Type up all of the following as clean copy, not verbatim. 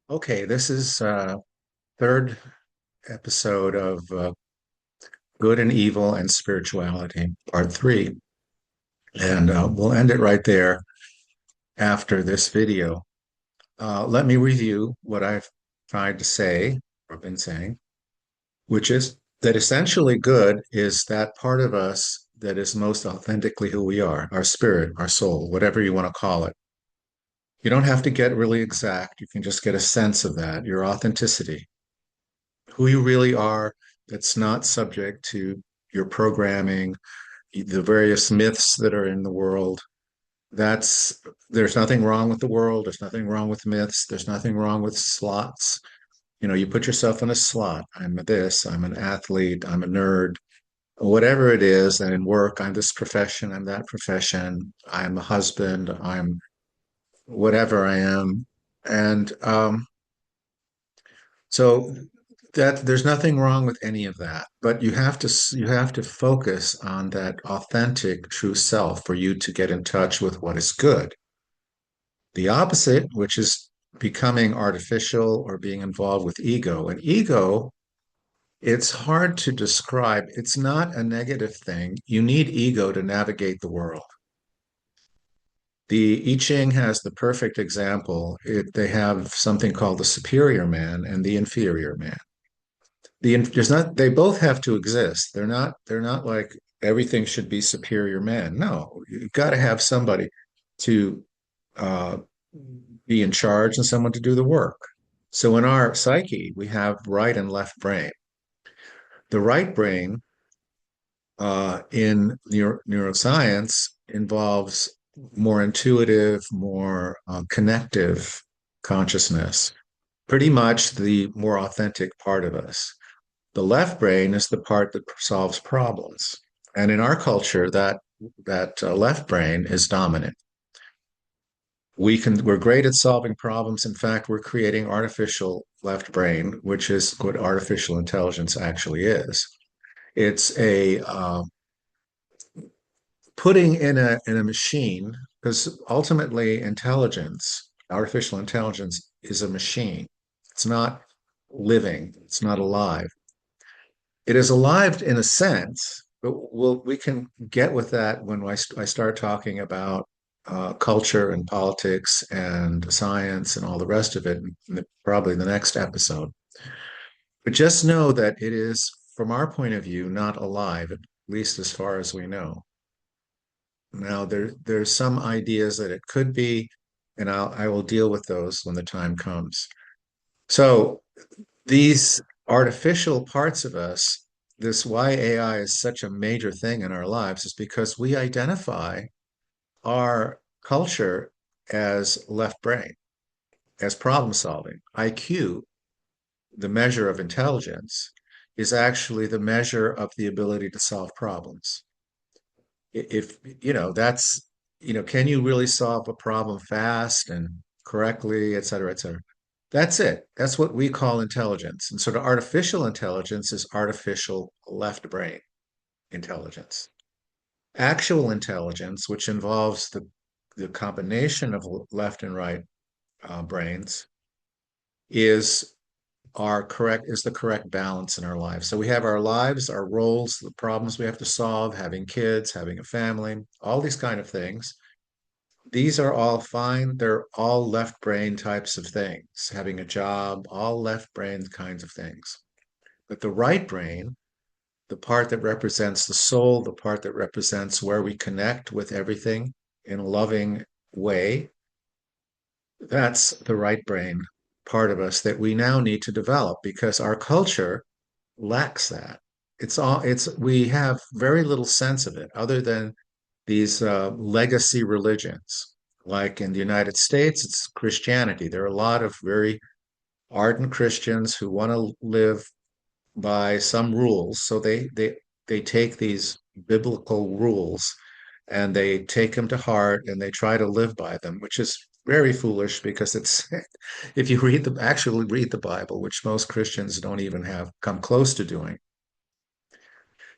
Okay, this is third episode of Good and Evil and Spirituality, part three. And we'll end it right there after this video. Let me review what I've tried to say or been saying, which is that essentially good is that part of us that is most authentically who we are, our spirit, our soul, whatever you want to call it. You don't have to get really exact. You can just get a sense of that, your authenticity, who you really are, that's not subject to your programming, the various myths that are in the world. That's There's nothing wrong with the world. There's nothing wrong with myths. There's nothing wrong with slots. You put yourself in a slot. I'm this, I'm an athlete, I'm a nerd, whatever it is. And in work, I'm this profession, I'm that profession, I'm a husband, I'm whatever I am. And so that there's nothing wrong with any of that, but you have to focus on that authentic true self for you to get in touch with what is good. The opposite, which is becoming artificial or being involved with ego. And ego, it's hard to describe. It's not a negative thing. You need ego to navigate the world. The I Ching has the perfect example. They have something called the superior man and the inferior man. There's not They both have to exist. They're not like everything should be superior man. No, you've got to have somebody to uh, be in charge and someone to do the work. So in our psyche, we have right and left brain. The right brain in neuroscience involves more intuitive, more connective consciousness, pretty much the more authentic part of us. The left brain is the part that solves problems. And in our culture, that left brain is dominant. We're great at solving problems. In fact, we're creating artificial left brain, which is what artificial intelligence actually is. It's a putting in a machine, because ultimately intelligence, artificial intelligence, is a machine. It's not living. It's not alive. It is alive in a sense, but we can get with that when I start talking about culture and politics and science and all the rest of it, probably the next episode. But just know that it is, from our point of view, not alive, at least as far as we know. Now, there's some ideas that it could be, and I will deal with those when the time comes. So these artificial parts of us, this why AI is such a major thing in our lives is because we identify our culture as left brain, as problem solving. IQ, the measure of intelligence, is actually the measure of the ability to solve problems. If that's, can you really solve a problem fast and correctly, et cetera, et cetera? That's it. That's what we call intelligence. And sort of artificial intelligence is artificial left brain intelligence. Actual intelligence, which involves the combination of left and right brains, is is the correct balance in our lives. So we have our lives, our roles, the problems we have to solve, having kids, having a family, all these kind of things. These are all fine. They're all left brain types of things. Having a job, all left brain kinds of things. But the right brain, the part that represents the soul, the part that represents where we connect with everything in a loving way, that's the right brain part of us that we now need to develop because our culture lacks that. We have very little sense of it other than these legacy religions. Like in the United States, it's Christianity. There are a lot of very ardent Christians who want to live by some rules. So they take these biblical rules and they take them to heart and they try to live by them, which is very foolish because it's if you actually read the Bible, which most Christians don't even have come close to doing,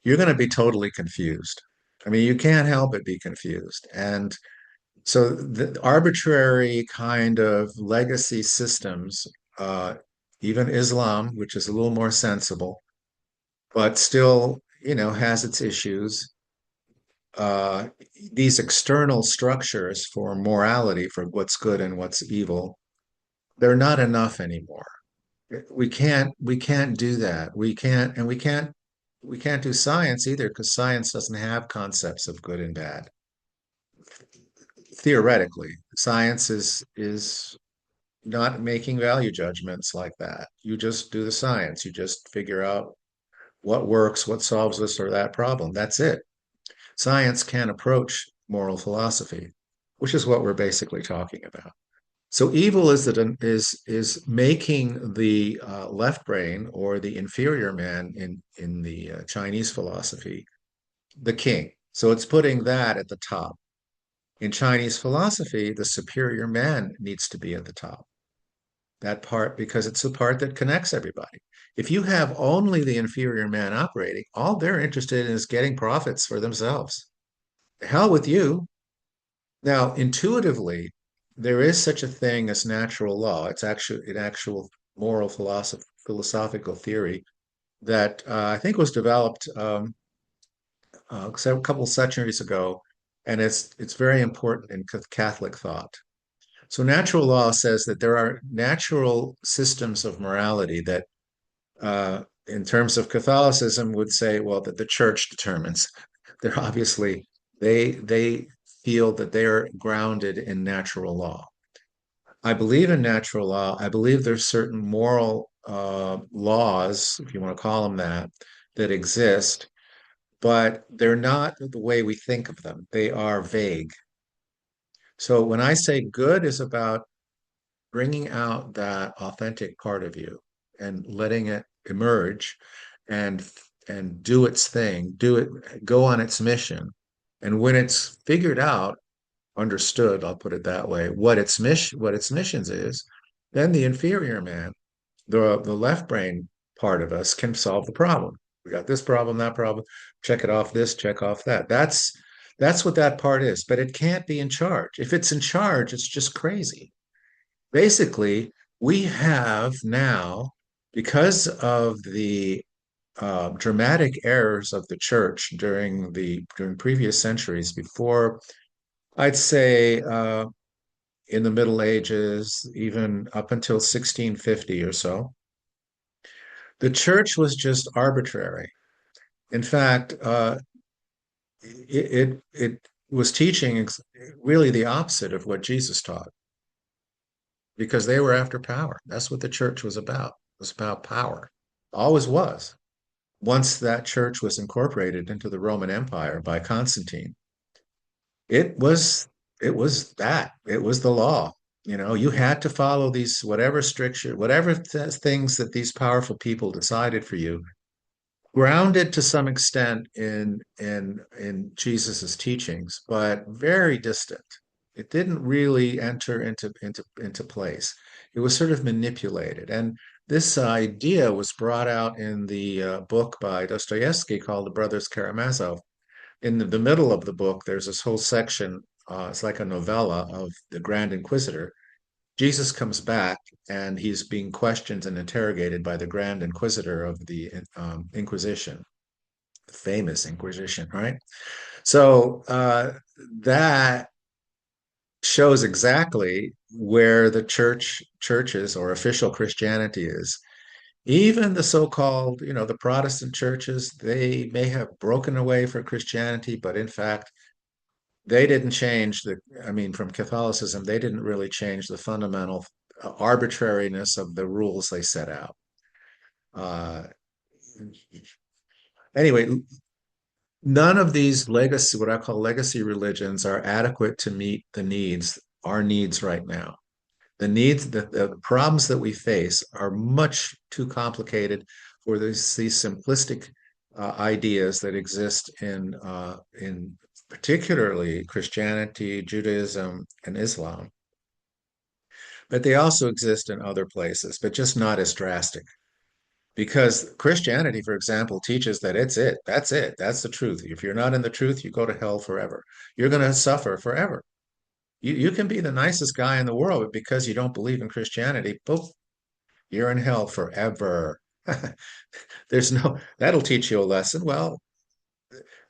you're going to be totally confused. I mean, you can't help but be confused. And so the arbitrary kind of legacy systems uh, even Islam, which is a little more sensible, but still, has its issues. Uh, these external structures for morality, for what's good and what's evil, they're not enough anymore. We can't do that. We can't do science either because science doesn't have concepts of good and bad. Theoretically, science is not making value judgments like that. You just do the science. You just figure out what works, what solves this or that problem. That's it. Science can approach moral philosophy, which is what we're basically talking about. So evil is making the left brain or the inferior man in the Chinese philosophy the king. So it's putting that at the top. In Chinese philosophy, the superior man needs to be at the top. That part because it's the part that connects everybody. If you have only the inferior man operating, all they're interested in is getting profits for themselves. The hell with you. Now, intuitively, there is such a thing as natural law. It's actually an actual moral philosophical theory that I think was developed a couple centuries ago, and it's very important in Catholic thought. So, natural law says that there are natural systems of morality that, in terms of Catholicism, would say, well, that the church determines. They're obviously they feel that they are grounded in natural law. I believe in natural law. I believe there's certain moral laws, if you want to call them that, that exist, but they're not the way we think of them. They are vague. So when I say good is about bringing out that authentic part of you and letting it emerge and and do its thing, do it, go on its mission. And when it's figured out, understood, I'll put it that way, what its missions is, then the inferior man, the left brain part of us can solve the problem. We got this problem, that problem, check it off this, check off that. That's what that part is, but it can't be in charge. If it's in charge, it's just crazy. Basically, we have now, because of the dramatic errors of the church during previous centuries, before I'd say in the Middle Ages, even up until 1650 or so, the church was just arbitrary. In fact, it was teaching really the opposite of what Jesus taught because they were after power. That's what the church was about. It was about power. Always was. Once that church was incorporated into the Roman Empire by Constantine, it was it was that. It was the law. You had to follow these whatever stricture, whatever things that these powerful people decided for you, grounded to some extent in Jesus's teachings, but very distant. It didn't really enter into place. It was sort of manipulated, and this idea was brought out in the book by Dostoevsky called The Brothers Karamazov. In the middle of the book, there's this whole section. It's like a novella of the Grand Inquisitor. Jesus comes back and he's being questioned and interrogated by the Grand Inquisitor of the Inquisition, the famous Inquisition, right? So that shows exactly where the churches or official Christianity is. Even the so-called, the Protestant churches, they may have broken away from Christianity, but in fact, they didn't change I mean, from Catholicism, they didn't really change the fundamental arbitrariness of the rules they set out. Uh, anyway, none of these legacy, what I call legacy religions, are adequate to meet our needs right now. The problems that we face are much too complicated for these simplistic ideas that exist in particularly Christianity, Judaism, and Islam. But they also exist in other places, but just not as drastic. Because Christianity, for example, teaches that it's it. That's it. That's the truth. If you're not in the truth, you go to hell forever. You're going to suffer forever. You can be the nicest guy in the world, but because you don't believe in Christianity, boom, You're in hell forever. There's no, that'll teach you a lesson. Well,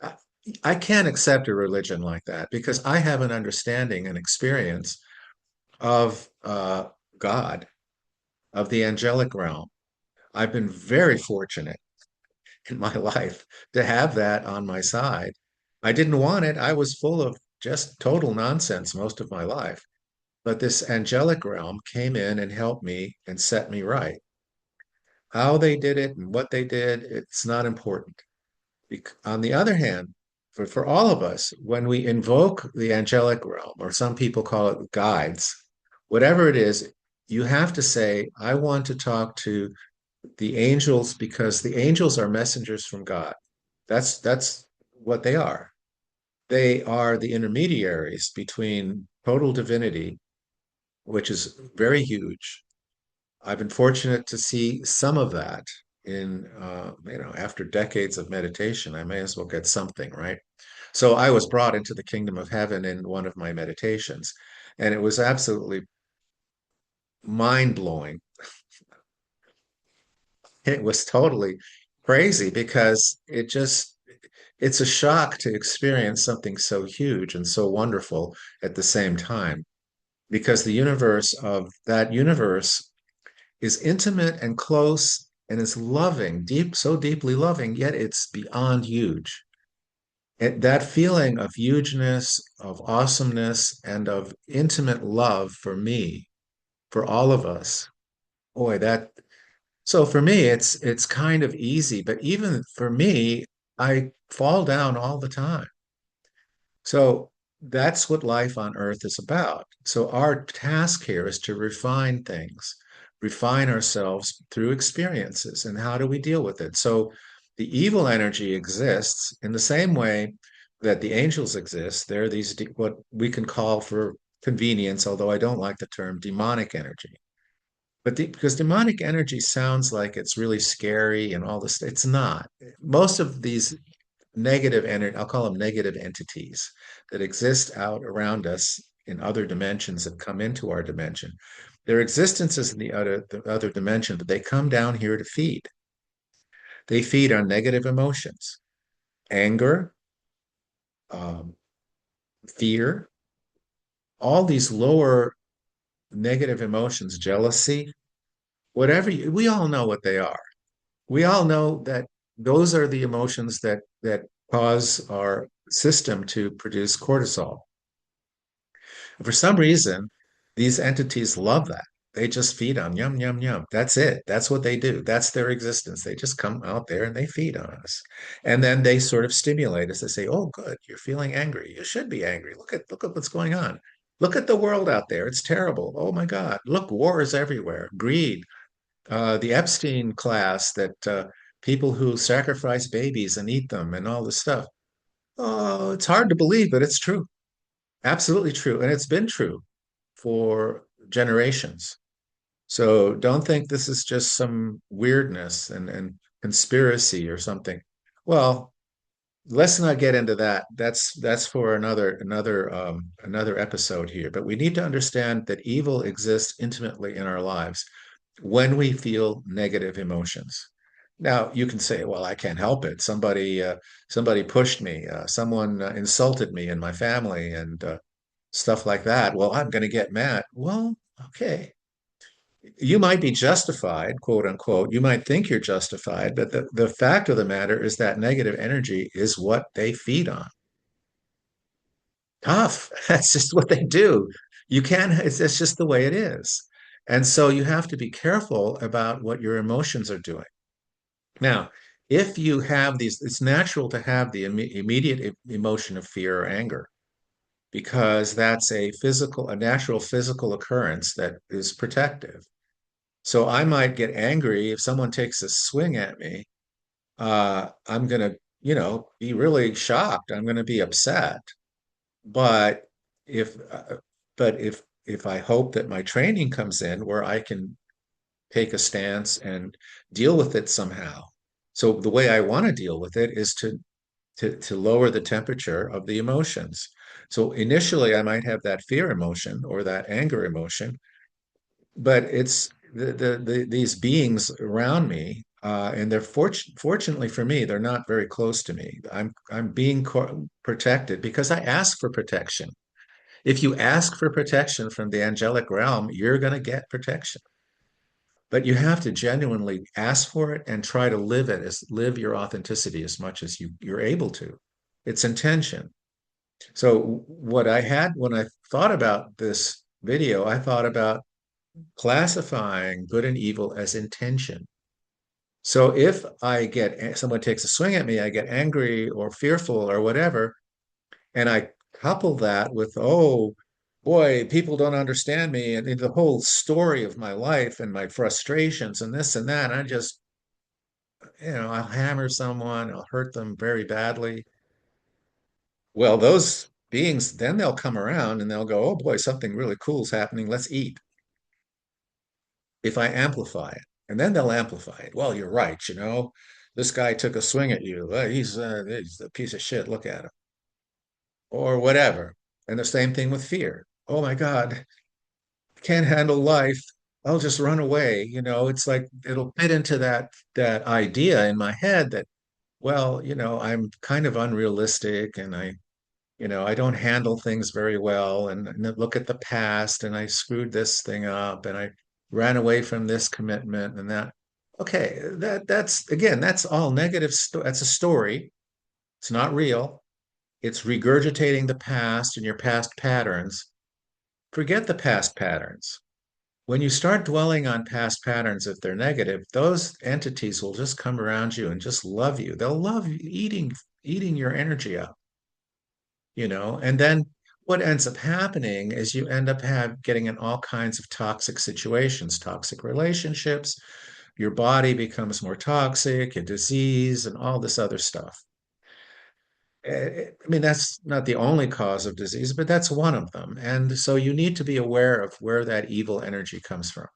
I, I can't accept a religion like that because I have an understanding and experience of God, of the angelic realm. I've been very fortunate in my life to have that on my side. I didn't want it. I was full of just total nonsense most of my life. But this angelic realm came in and helped me and set me right. How they did it and what they did, it's not important. On the other hand, for all of us, when we invoke the angelic realm, or some people call it guides, whatever it is, you have to say, I want to talk to the angels because the angels are messengers from God. That's what they are. They are the intermediaries between total divinity, which is very huge. I've been fortunate to see some of that in, after decades of meditation. I may as well get something, right? So I was brought into the kingdom of heaven in one of my meditations, and it was absolutely mind blowing. It was totally crazy because it's a shock to experience something so huge and so wonderful at the same time, because the universe of that universe is intimate and close and is loving, deep, so deeply loving, yet it's beyond huge. That feeling of hugeness, of awesomeness, and of intimate love for me, for all of us, boy, that so for me it's kind of easy, but even for me, I fall down all the time. So that's what life on earth is about. So our task here is to refine things, refine ourselves through experiences. And how do we deal with it? So the evil energy exists in the same way that the angels exist. They're these what we can call for convenience, although I don't like the term demonic energy. Because demonic energy sounds like it's really scary and all this, it's not. Most of these negative energy, I'll call them negative entities that exist out around us in other dimensions that come into our dimension. Their existence is in the other dimension, but they come down here to feed. They feed on negative emotions, anger, um, fear, all these lower negative emotions, jealousy, we all know what they are. We all know that those are the emotions that cause our system to produce cortisol. For some reason, these entities love that. They just feed on yum, yum, yum. That's it. That's what they do. That's their existence. They just come out there and they feed on us. And then they sort of stimulate us. They say, oh, good, you're feeling angry. You should be angry. Look at what's going on. Look at the world out there. It's terrible. Oh my God. Look, war is everywhere. Greed. The Epstein class that people who sacrifice babies and eat them and all this stuff. Oh, it's hard to believe, but it's true. Absolutely true. And it's been true for generations. So don't think this is just some weirdness and conspiracy or something. Well, let's not get into that. That's for another episode here. But we need to understand that evil exists intimately in our lives when we feel negative emotions. Now you can say, "Well, I can't help it. Somebody pushed me. Someone insulted me and my family, and stuff like that. Well, I'm going to get mad." Well, okay. You might be justified, quote unquote. You might think you're justified, but the fact of the matter is that negative energy is what they feed on. Tough. That's just what they do. You can't, it's just the way it is. And so you have to be careful about what your emotions are doing. Now, if you have these, it's natural to have the immediate emotion of fear or anger because that's a natural physical occurrence that is protective. So I might get angry if someone takes a swing at me. I'm going to, be really shocked. I'm going to be upset. But if, if I hope that my training comes in where I can take a stance and deal with it somehow. So the way I want to deal with it is to lower the temperature of the emotions. So initially, I might have that fear emotion or that anger emotion, but these beings around me, and they're fortunately for me, they're not very close to me. I'm being protected because I ask for protection. If you ask for protection from the angelic realm, you're going to get protection. But you have to genuinely ask for it and try to live your authenticity as much as you're able to. It's intention. So what I had when I thought about this video, I thought about classifying good and evil as intention. So if I get someone takes a swing at me, I get angry or fearful or whatever, and I couple that with, oh boy, people don't understand me, and the whole story of my life and my frustrations and this and that, I just, I'll hammer someone, I'll hurt them very badly. Well, those beings, then they'll come around and they'll go, oh boy, something really cool is happening. Let's eat. If I amplify it, and then they'll amplify it. Well, you're right. This guy took a swing at you. He's a piece of shit. Look at him, or whatever. And the same thing with fear. Oh my God, can't handle life. I'll just run away. It's like it'll fit into that idea in my head that, well, I'm kind of unrealistic, and I don't handle things very well. And look at the past, and I screwed this thing up, and I ran away from this commitment and that. Okay, that's again, that's all negative. That's a story. It's not real. It's regurgitating the past and your past patterns. Forget the past patterns. When you start dwelling on past patterns, if they're negative, those entities will just come around you and just love you. They'll love eating your energy up. And then what ends up happening is you end up getting in all kinds of toxic situations, toxic relationships. Your body becomes more toxic, a disease, and all this other stuff. I mean, that's not the only cause of disease, but that's one of them. And so you need to be aware of where that evil energy comes from.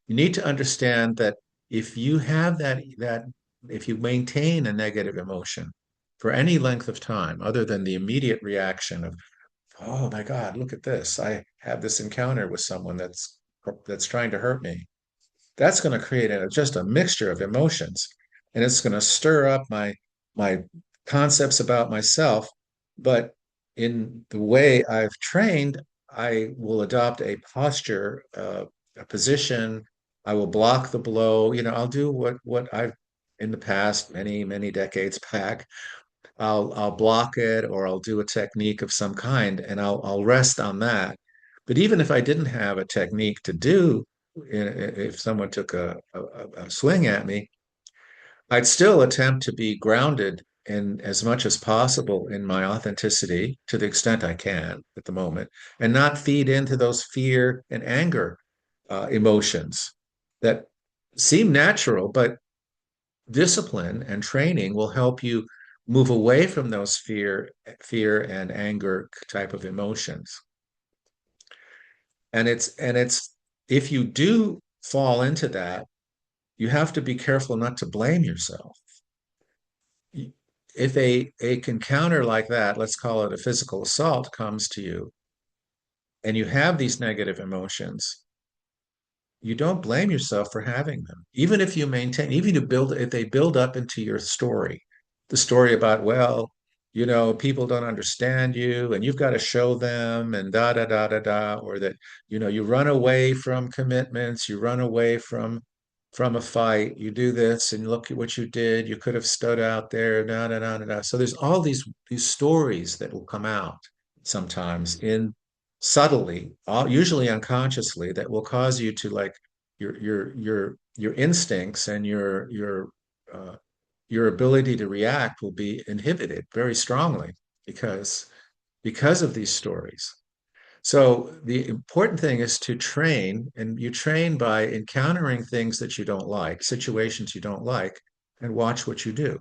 You need to understand that if you have if you maintain a negative emotion for any length of time, other than the immediate reaction of, oh my God, look at this. I have this encounter with someone that's trying to hurt me. That's going to create just a mixture of emotions, and it's going to stir up my concepts about myself. But in the way I've trained, I will adopt a posture, a position. I will block the blow. I'll do what I've in the past, many, many decades back. I'll block it, or I'll do a technique of some kind, and I'll rest on that. But even if I didn't have a technique to do, if someone took a swing at me, I'd still attempt to be grounded in as much as possible in my authenticity to the extent I can at the moment, and not feed into those fear and anger emotions that seem natural, but discipline and training will help you move away from those fear and anger type of emotions. And it's if you do fall into that, you have to be careful not to blame yourself. If a encounter like that, let's call it a physical assault, comes to you and you have these negative emotions, you don't blame yourself for having them. Even if you maintain, even if they build up into your story, the story about, well, people don't understand you and you've got to show them and da da da da da, or that, you run away from commitments, you run away from a fight, you do this and look at what you did, you could have stood out there, da da da da da. So there's all these stories that will come out sometimes in subtly, usually unconsciously, that will cause you to like your instincts and uh, your ability to react will be inhibited very strongly because of these stories. So the important thing is to train, and you train by encountering things that you don't like, situations you don't like, and watch what you do.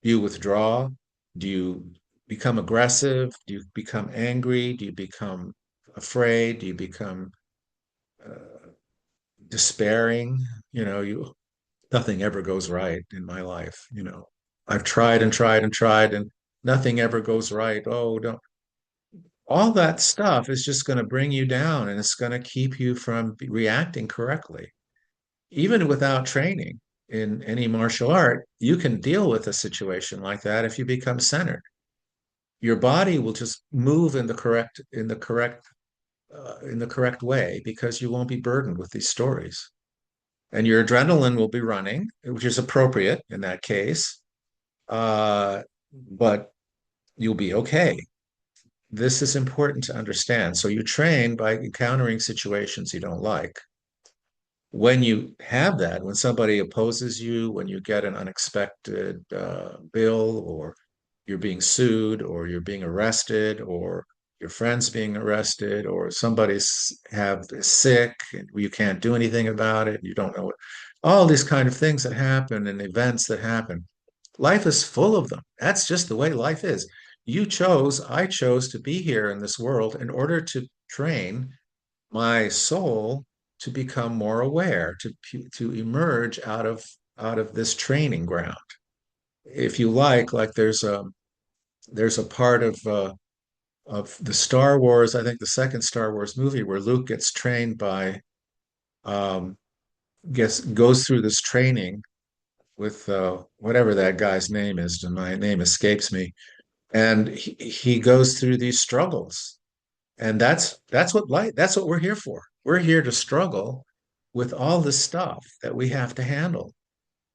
Do you withdraw? Do you become aggressive? Do you become angry? Do you become afraid? Do you become despairing? Nothing ever goes right in my life. I've tried and tried and tried, and nothing ever goes right. Oh, don't. all that stuff is just going to bring you down and it's going to keep you from reacting correctly. Even without training in any martial art, you can deal with a situation like that if you become centered. Your body will just move in the correct way because you won't be burdened with these stories. And your adrenaline will be running, which is appropriate in that case. But you'll be okay. This is important to understand. So you train by encountering situations you don't like. When you have that, when somebody opposes you, when you get an unexpected bill, or you're being sued, or you're being arrested, or your friend's being arrested, or somebody's have is sick and you can't do anything about it, you don't know what, all these kind of things that happen and events that happen. Life is full of them. That's just the way life is. I chose to be here in this world in order to train my soul to become more aware, to emerge out of this training ground. If you like there's a part of the Star Wars, I think the second Star Wars movie, where Luke gets trained by um, gets goes through this training with whatever that guy's name is, and my name escapes me, and he goes through these struggles. And that's what we're here for. We're here to struggle with all the stuff that we have to handle.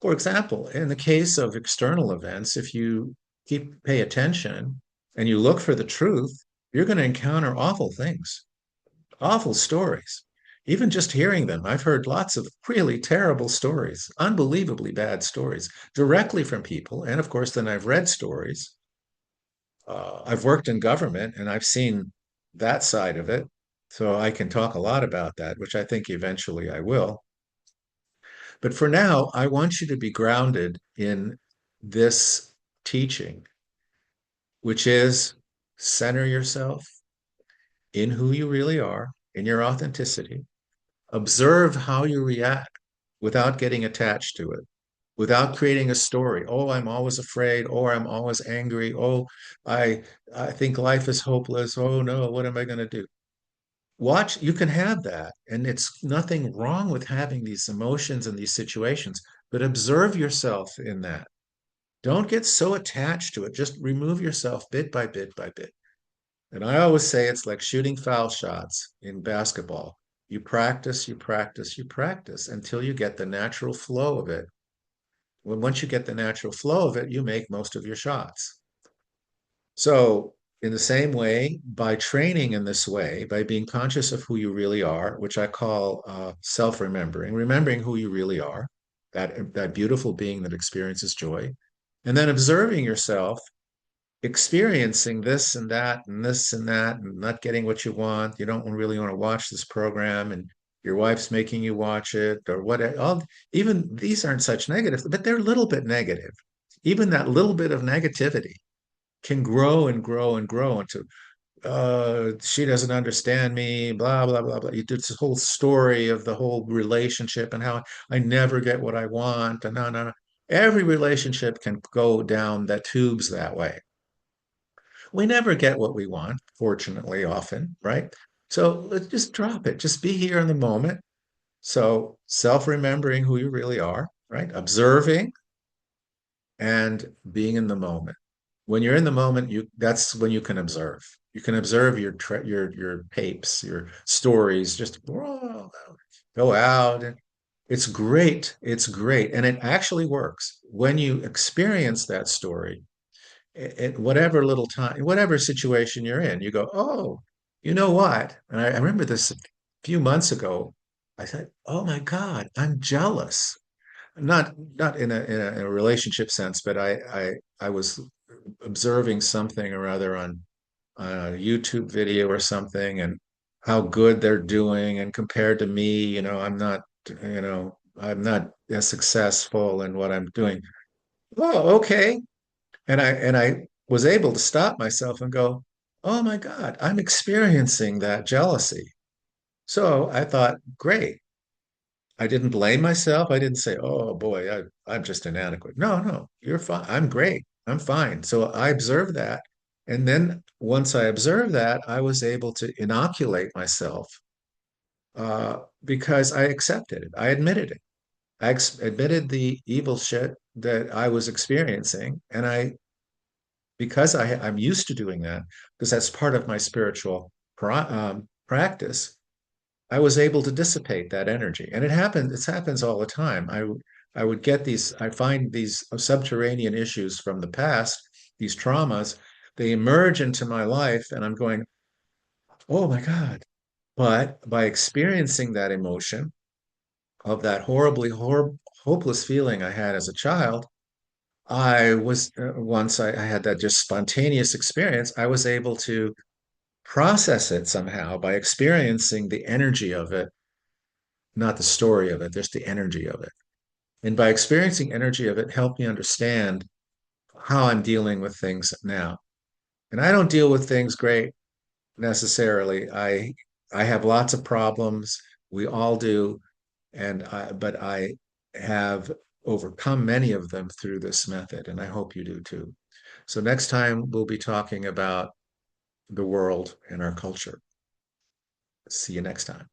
For example, in the case of external events, if you pay attention and you look for the truth, you're going to encounter awful things, awful stories. Even just hearing them, I've heard lots of really terrible stories, unbelievably bad stories, directly from people. And of course, then I've read stories. I've worked in government and I've seen that side of it. So I can talk a lot about that, which I think eventually I will. But for now, I want you to be grounded in this teaching, which is center yourself in who you really are, in your authenticity. Observe how you react without getting attached to it, without creating a story. Oh, I'm always afraid. Oh, I'm always angry. Oh, I I think life is hopeless. Oh no, what am I going to do? Watch, you can have that, and it's nothing wrong with having these emotions and these situations, but observe yourself in that. Don't get so attached to it. Just remove yourself bit by bit by bit. And I always say it's like shooting foul shots in basketball. You practice, you practice, you practice until you get the natural flow of it. Once you get the natural flow of it, you make most of your shots. So, in the same way, by training in this way, by being conscious of who you really are, which I call self-remembering, remembering who you really are, that beautiful being that experiences joy, and then observing yourself experiencing this and that and this and that and not getting what you want. You don't really want to watch this program, and your wife's making you watch it, or what. All even these aren't such negative, but they're a little bit negative. Even that little bit of negativity can grow and grow and grow into she doesn't understand me, blah blah blah blah. You did this whole story of the whole relationship and how I never get what I want, and no no no. Every relationship can go down the tubes that way. We never get what we want, fortunately, often, right? So let's just drop it. Just be here in the moment. So self-remembering who you really are, right? Observing and being in the moment. When you're in the moment, that's when you can observe. You can observe your papes, your stories, just whoa, go out. And it's great. It's great. And it actually works. When you experience that story, at whatever little time, whatever situation you're in, you go, oh, you know what? And I remember this a few months ago. I said, oh my God, I'm jealous. Not in a relationship sense, but I was observing something or other on a YouTube video or something, and how good they're doing, and compared to me, I'm not as successful in what I'm doing. Oh, okay. And I was able to stop myself and go, oh my God, I'm experiencing that jealousy. So I thought, great. I didn't blame myself. I didn't say, oh boy, I'm just inadequate. No, no, you're fine. I'm great. I'm fine. So I observed that. And then once I observed that, I was able to inoculate myself because I accepted it. I admitted it. Admitted the evil shit that I was experiencing, and because I'm used to doing that, because that's part of my spiritual practice, I was able to dissipate that energy. And it happens, it happens all the time. I would get these, I find these subterranean issues from the past, these traumas, they emerge into my life, and I'm going, oh my God. But by experiencing that emotion of that hopeless feeling I had as a child, once I had that just spontaneous experience, I was able to process it somehow by experiencing the energy of it, not the story of it, just the energy of it. And by experiencing energy of it, helped me understand how I'm dealing with things now. And I don't deal with things great necessarily. I have lots of problems. We all do, but I have overcome many of them through this method, and I hope you do too. So next time we'll be talking about the world and our culture. See you next time.